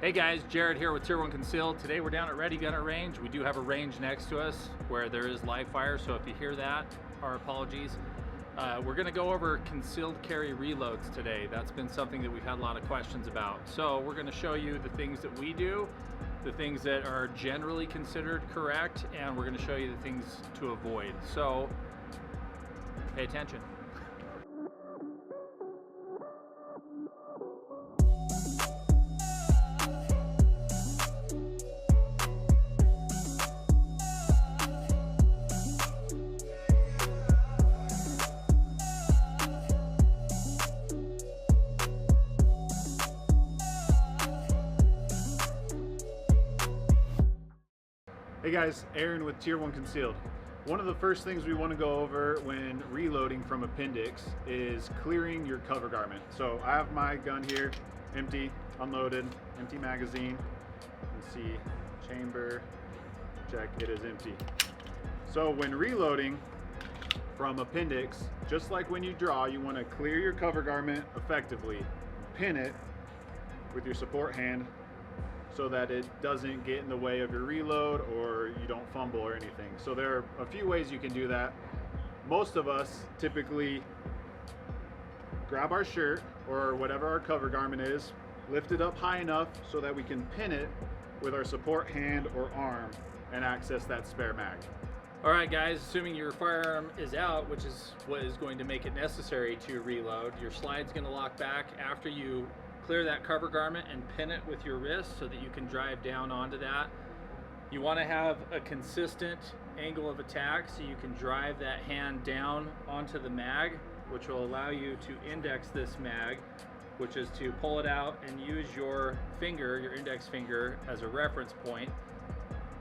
Hey guys, Jared here with Tier 1 Concealed. Today we're down at Ready Gunner Range. We do have a range next to us where there is live fire, so if you hear that, our apologies. We're going to go over concealed carry reloads today. That's been something that we've had a lot of questions about. So we're going to show you the things that we do, the things that are generally considered correct, and we're going to show you the things to avoid. So pay attention. Hey guys, Aaron with Tier 1 Concealed. One of the first things we want to go over when reloading from Appendix is clearing your cover garment. So I have my gun here, empty, unloaded, empty magazine. You can see chamber, check, it is empty. So when reloading from Appendix, just like when you draw, you want to clear your cover garment effectively. Pin it with your support hand so that it doesn't get in the way of your reload or you don't fumble or anything. So there are a few ways you can do that. Most of us typically grab our shirt or whatever our cover garment is, lift it up high enough so that we can pin it with our support hand or arm and access that spare mag. All right guys, assuming your firearm is out, which is what is going to make it necessary to reload, your slide's going to lock back after you clear that cover garment and pin it with your wrist so that you can drive down onto that. You want to have a consistent angle of attack so you can drive that hand down onto the mag, which will allow you to index this mag, which is to pull it out and use your finger, your index finger, as a reference point.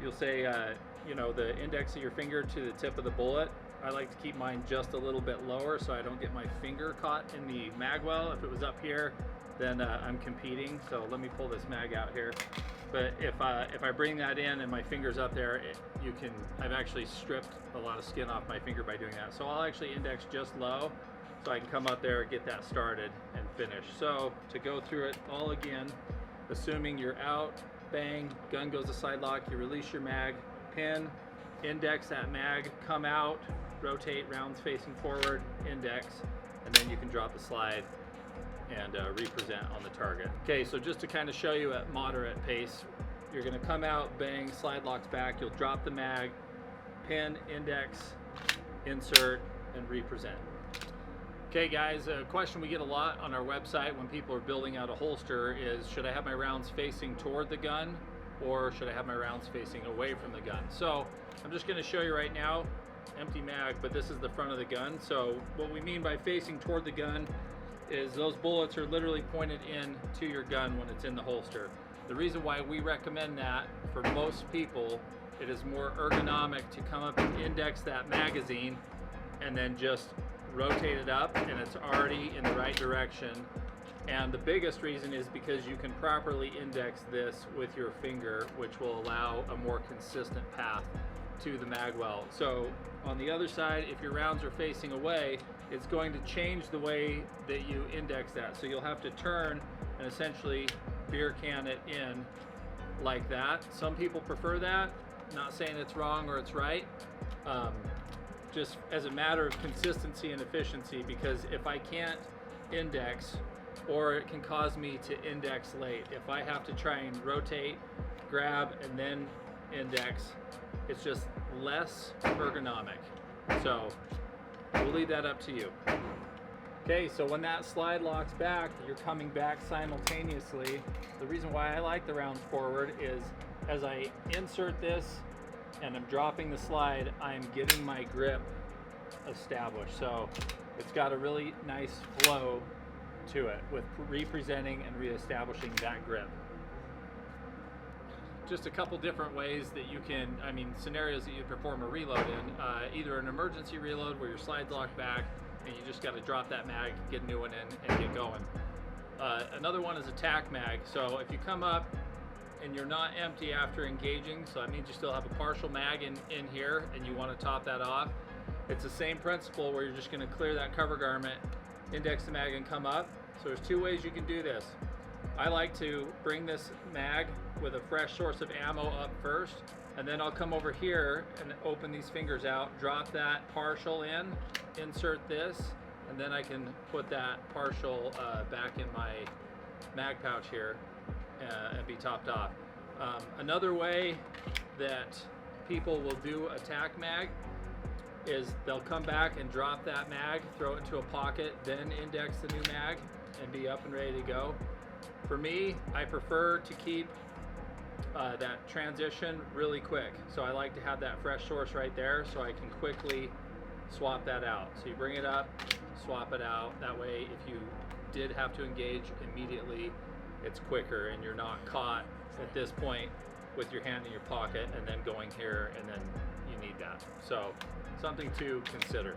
You'll say, the index of your finger to the tip of the bullet. I like to keep mine just a little bit lower so I don't get my finger caught in the mag well. If it was up here, then I'm competing. So let me pull this mag out here. But if I bring that in and my finger's up there, I've actually stripped a lot of skin off my finger by doing that. So I'll actually index just low so I can come up there, get that started and finish. So to go through it all again, assuming you're out, bang, gun goes to side lock, you release your mag, pin, index that mag, come out, rotate, rounds facing forward, index, and then you can drop the slide and represent on the target. Okay, so just to kind of show you at moderate pace, you're gonna come out, bang, slide locks back, you'll drop the mag, pin, index, insert, and represent. Okay guys, a question we get a lot on our website when people are building out a holster is, should I have my rounds facing toward the gun or should I have my rounds facing away from the gun? So I'm just gonna show you right now, empty mag, but this is the front of the gun. So what we mean by facing toward the gun is those bullets are literally pointed in to your gun when it's in the holster. The reason why we recommend that, for most people, it is more ergonomic to come up and index that magazine and then just rotate it up and it's already in the right direction. And the biggest reason is because you can properly index this with your finger, which will allow a more consistent path to the mag well. So on the other side, if your rounds are facing away, it's going to change the way that you index that. So you'll have to turn and essentially beer can it in like that. Some people prefer that. Not saying it's wrong or it's right. Just as a matter of consistency and efficiency, because if I can't index, or it can cause me to index late. If I have to try and rotate, grab, and then index, it's just less ergonomic. So we'll leave that up to you. Okay, so when that slide locks back, you're coming back simultaneously. The reason why I like the rounds forward is as I insert this and I'm dropping the slide, I'm getting my grip established. So it's got a really nice flow to it with representing and reestablishing that grip. Just a couple different ways that you can, scenarios that you perform a reload in. Either an emergency reload where your slide's locked back and you just got to drop that mag, get a new one in, and get going. Another one is a tack mag. So if you come up and you're not empty after engaging, so that means you still have a partial mag in here and you want to top that off. It's the same principle where you're just going to clear that cover garment, index the mag, and come up. So there's two ways you can do this. I like to bring this mag with a fresh source of ammo up first, and then I'll come over here and open these fingers out, drop that partial in, insert this, and then I can put that partial back in my mag pouch here and be topped off. Another way that people will do a tack mag is they'll come back and drop that mag, throw it into a pocket, then index the new mag and be up and ready to go. For me, I prefer to keep that transition really quick. So I like to have that fresh source right there so I can quickly swap that out. So you bring it up, swap it out. That way, if you did have to engage immediately, it's quicker and you're not caught at this point with your hand in your pocket and then going here and then you need that. So something to consider.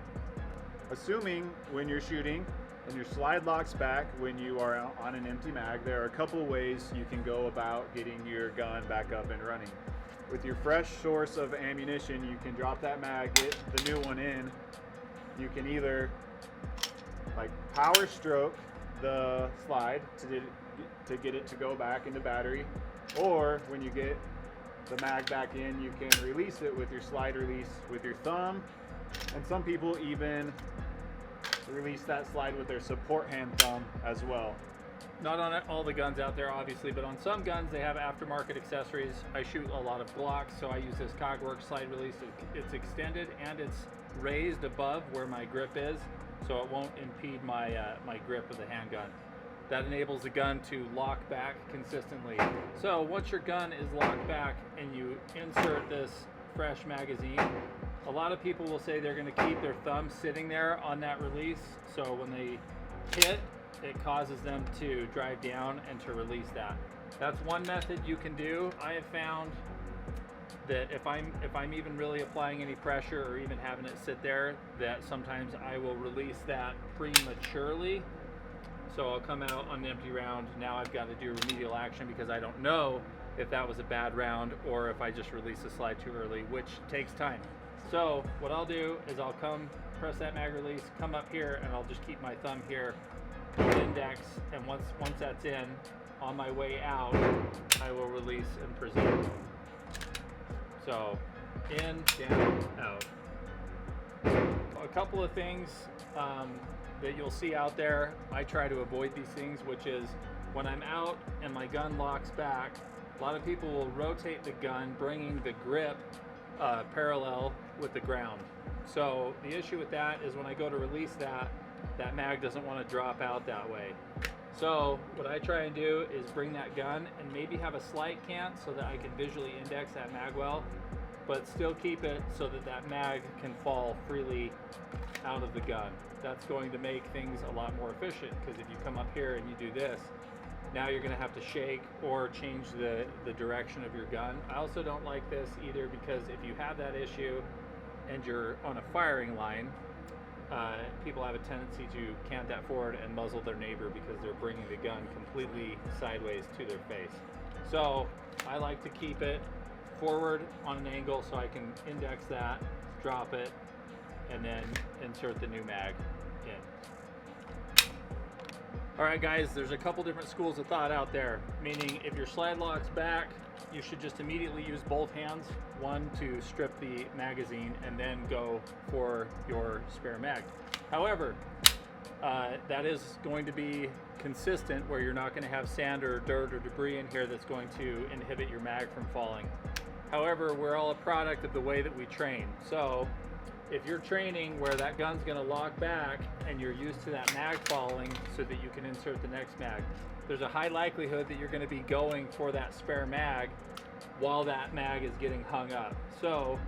Assuming when you're shooting and your slide locks back when you are on an empty mag, there are a couple ways you can go about getting your gun back up and running. With your fresh source of ammunition, you can drop that mag, get the new one in. You can either like power stroke the slide to get it to go back into battery, or when you get the mag back in, you can release it with your slide release with your thumb, and some people even release that slide with their support hand thumb as well. Not on all the guns out there, obviously, but on some guns they have aftermarket accessories. I shoot a lot of Glocks, so I use this Cogwork slide release. It's extended and it's raised above where my grip is, so it won't impede my my grip of the handgun. That enables the gun to lock back consistently. So once your gun is locked back and you insert this fresh magazine, a lot of people will say they're going to keep their thumb sitting there on that release, so when they hit, it causes them to drive down and to release that. That's one method you can do. I have found that if I'm even really applying any pressure or even having it sit there, that sometimes I will release that prematurely. So I'll come out on an empty round. Now I've got to do remedial action because I don't know if that was a bad round or if I just released the slide too early, which takes time. So what I'll do is I'll come press that mag release, come up here, and I'll just keep my thumb here, index, and once that's in, on my way out, I will release and present. So in, down, out. A couple of things that you'll see out there, I try to avoid these things, which is when I'm out and my gun locks back, a lot of people will rotate the gun, bringing the grip parallel with the ground. So the issue with that is when I go to release that mag doesn't want to drop out that way. So what I try and do is bring that gun and maybe have a slight cant so that I can visually index that mag well, but still keep it so that that mag can fall freely out of the gun. That's going to make things a lot more efficient, because if you come up here and you do this, now you're going to have to shake or change the direction of your gun. I also don't like this either, because if you have that issue and you're on a firing line, people have a tendency to cant that forward and muzzle their neighbor because they're bringing the gun completely sideways to their face. So I like to keep it forward on an angle so I can index that, drop it, and then insert the new mag in. All right, guys, there's a couple different schools of thought out there, meaning if your slide lock's back, you should just immediately use both hands, one to strip the magazine and then go for your spare mag. However, that is going to be consistent where you're not going to have sand or dirt or debris in here that's going to inhibit your mag from falling. However, we're all a product of the way that we train. So if you're training where that gun's going to lock back and you're used to that mag falling so that you can insert the next mag, there's a high likelihood that you're going to be going for that spare mag while that mag is getting hung up. So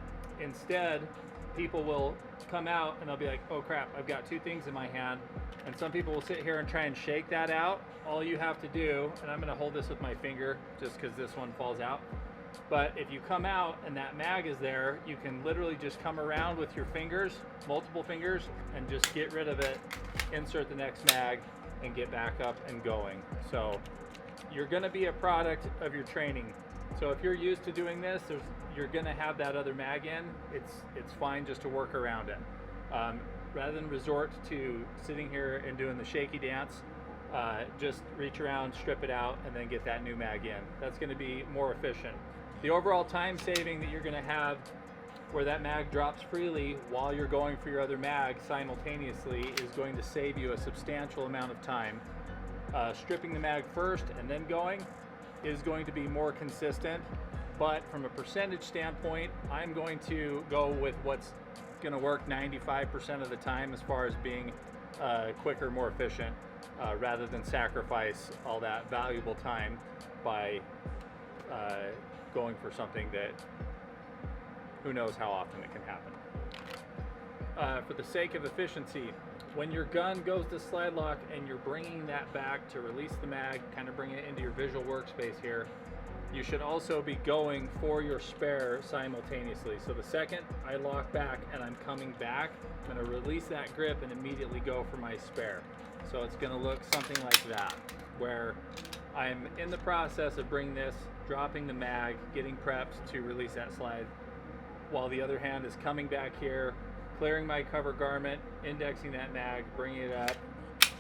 instead, people will come out and they'll be like, oh crap, I've got two things in my hand. And some people will sit here and try and shake that out. All you have to do, and I'm going to hold this with my finger just because this one falls out, but if you come out and that mag is there, you can literally just come around with your fingers, multiple fingers, and just get rid of it, insert the next mag, and get back up and going. So you're going to be a product of your training. So if you're used to doing this, you're going to have that other mag in. It's fine just to work around it. Rather than resort to sitting here and doing the shaky dance, just reach around, strip it out, and then get that new mag in. That's going to be more efficient. The overall time saving that you're going to have where that mag drops freely while you're going for your other mag simultaneously is going to save you a substantial amount of time. Stripping the mag first and then going is going to be more consistent, but from a percentage standpoint, I'm going to go with what's going to work 95% of the time as far as being quicker, more efficient, rather than sacrifice all that valuable time by going for something that who knows how often it can happen. For the sake of efficiency, when your gun goes to slide lock and you're bringing that back to release the mag, kind of bringing it into your visual workspace here, you should also be going for your spare simultaneously. So the second I lock back and I'm coming back, I'm going to release that grip and immediately go for my spare. So it's going to look something like that, where I'm in the process of bringing this, dropping the mag, getting prepped to release that slide, while the other hand is coming back here, clearing my cover garment, indexing that mag, bringing it up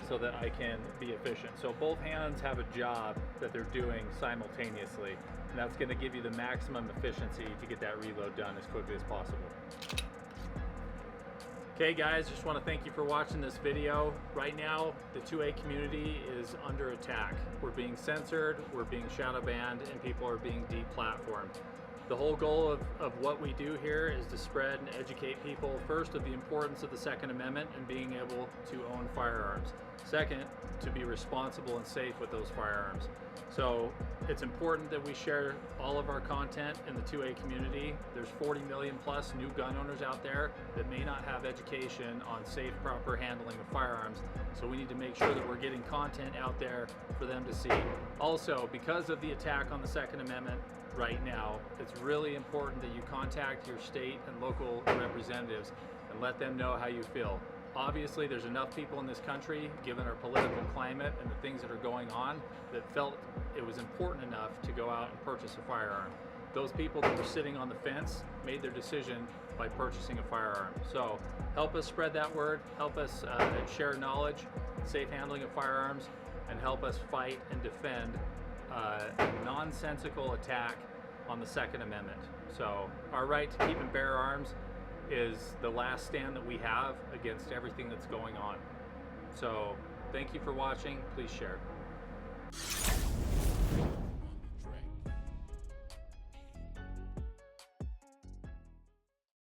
so that I can be efficient. So both hands have a job that they're doing simultaneously, and that's going to give you the maximum efficiency to get that reload done as quickly as possible. Okay guys, just want to thank you for watching this video. Right now, the 2A community is under attack. We're being censored, we're being shadow banned, and people are being deplatformed. The whole goal of what we do here is to spread and educate people, first, of the importance of the Second Amendment and being able to own firearms. Second, to be responsible and safe with those firearms. So it's important that we share all of our content in the 2A community. There's 40 million plus new gun owners out there that may not have education on safe, proper handling of firearms. So we need to make sure that we're getting content out there for them to see. Also, because of the attack on the Second Amendment right now, it's really important that you contact your state and local representatives and let them know how you feel. Obviously, there's enough people in this country, given our political climate and the things that are going on, that felt it was important enough to go out and purchase a firearm. Those people that were sitting on the fence made their decision by purchasing a firearm. So help us spread that word, help us share knowledge, safe handling of firearms, and help us fight and defend a nonsensical attack on the Second Amendment. So our right to keep and bear arms is the last stand that we have against everything that's going on. So thank you for watching. Please share.